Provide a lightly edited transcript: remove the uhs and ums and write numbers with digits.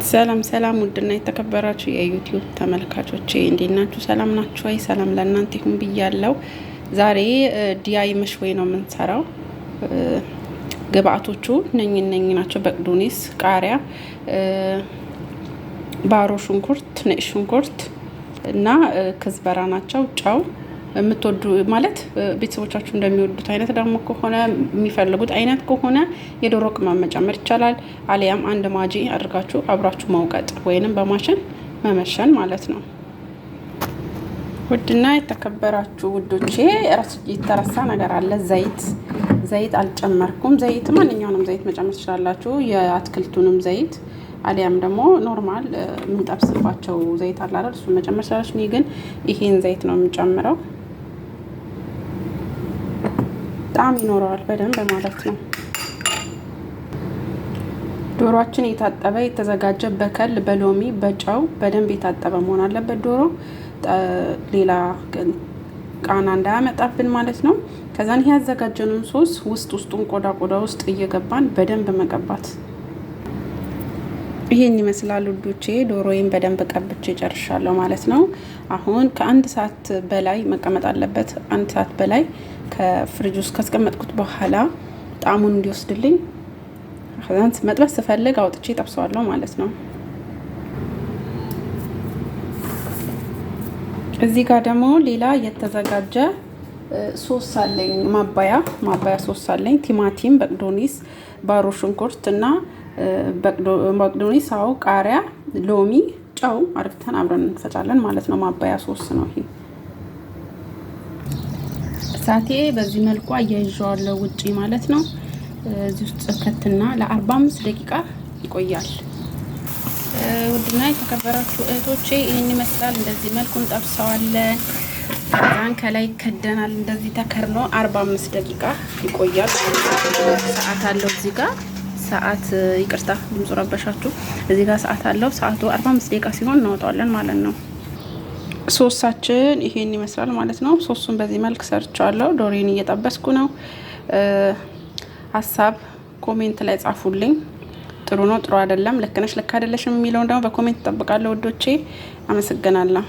ሰላም ሰላም ውድና የተከበራችሁ የዩቲዩብ ተመልካቾቼ እንዴት ናችሁ? ሰላም ናችሁ ወይ? ሰላም ለእናንተ ይሁን ብያለሁ። ዛሬ ዲያይ መሽወይ ነው የምንሰራው። ግብአቶቹ እነኝ ናቸው። በቅዱኒስ፣ ቃሪያ፣ ባሮ ሽንኩርት፣ ነጭ ሽንኩርት እና ክዝበራ ናቸው። ጨው የምትወዱ ማለት ቤተሰቦቻችሁ እንደሚወዱት አይነት ደግሞ ከሆነ የሚፈልጉት አይነት ከሆነ የዶሮ ቅመም መጨመር ይቻላል። አሊያም አንድ ማጂ አድርጋችሁ አብራችሁ መውቀጥ ወይንም በማሽን መመሸን ማለት ነው። ውድና የተከበራችሁ ውዶቼ የተረሳ ነገር አለ። ዘይት አልጨመርኩም። ዘይት ማንኛውንም ዘይት መጨመር ትችላላችሁ። የአትክልቱንም ዘይት አሊያም ደግሞ ኖርማል የምንጠብስባቸው ዘይት አለ አይደል? እሱን መጨመር ትችላላችሁ። እኔ ግን ይሄን ዘይት ነው የምጨምረው። ጣዕም ይኖረዋል በደንብ ማለት ነው። ዶሮአችን የታጠበ የተዘጋጀ በከል በሎሚ በጨው በደንብ የታጠበ መሆን አለበት። ዶሮ ሌላ ቃና እንዳያመጣብን ማለት ነው። ከዛን ይሄ ያዘጋጀነውን ሶስ ውስጡን ቆዳ ውስጥ እየገባን በደንብ መቀባት። ይሄን ይመስላል ውዶቼ። ዶሮዬን በደንብ ቀብቼ ጨርሻለሁ ማለት ነው። አሁን ከአንድ ሰዓት በላይ መቀመጥ አለበት። አንድ ሰዓት በላይ ከፍሪጅ ውስጥ ካስቀመጥኩት በኋላ ጣዕሙን እንዲወስድልኝ ከዛን መጥበስ ስፈልግ አውጥቼ ጠብሰዋለሁ ማለት ነው። እዚህ ጋር ደግሞ ሌላ የተዘጋጀ ሶስ አለኝ። ማባያ ሶስ አለኝ። ቲማቲም፣ በቅዶኒስ፣ ባሮ ሽንኩርት እና በቅዶኒስ፣ ቃሪያ፣ ሎሚ፣ ጨው አርግተን አብረን እንፈጫለን ማለት ነው። ማባያ ሶስ ነው ይሄ። እሳቴ በዚህ መልኩ አያይዤዋለሁ ውጪ ማለት ነው። እዚህ ውስጥ ከትና ለ45 ደቂቃ ይቆያል። ውድና የተከበራችሁ እህቶቼ ይህን ይመስላል። እንደዚህ መልኩ እንጠብሰዋለን። ከዛን ከላይ ከደናል። እንደዚህ ተከርኖ 45 ደቂቃ ይቆያል። ሰዓት አለው እዚህ ጋር ሰዓት፣ ይቅርታ ድምፁ ረበሻችሁ። እዚህ ጋር ሰዓት አለው። ሰዓቱ 45 ደቂቃ ሲሆን እናወጣዋለን ማለት ነው። ሶሳችን ይሄን ይመስላል ማለት ነው። ሶሱን በዚህ መልክ ሰርቻለሁ። ዶሮዬን እየጠበስኩ ነው። ሀሳብ ኮሜንት ላይ ጻፉልኝ። ጥሩ ነው፣ ጥሩ አይደለም፣ ልክ ነሽ፣ ልክ አይደለሽም የሚለውን ደግሞ በኮሜንት እጠብቃለሁ ውዶቼ። አመሰግናለሁ።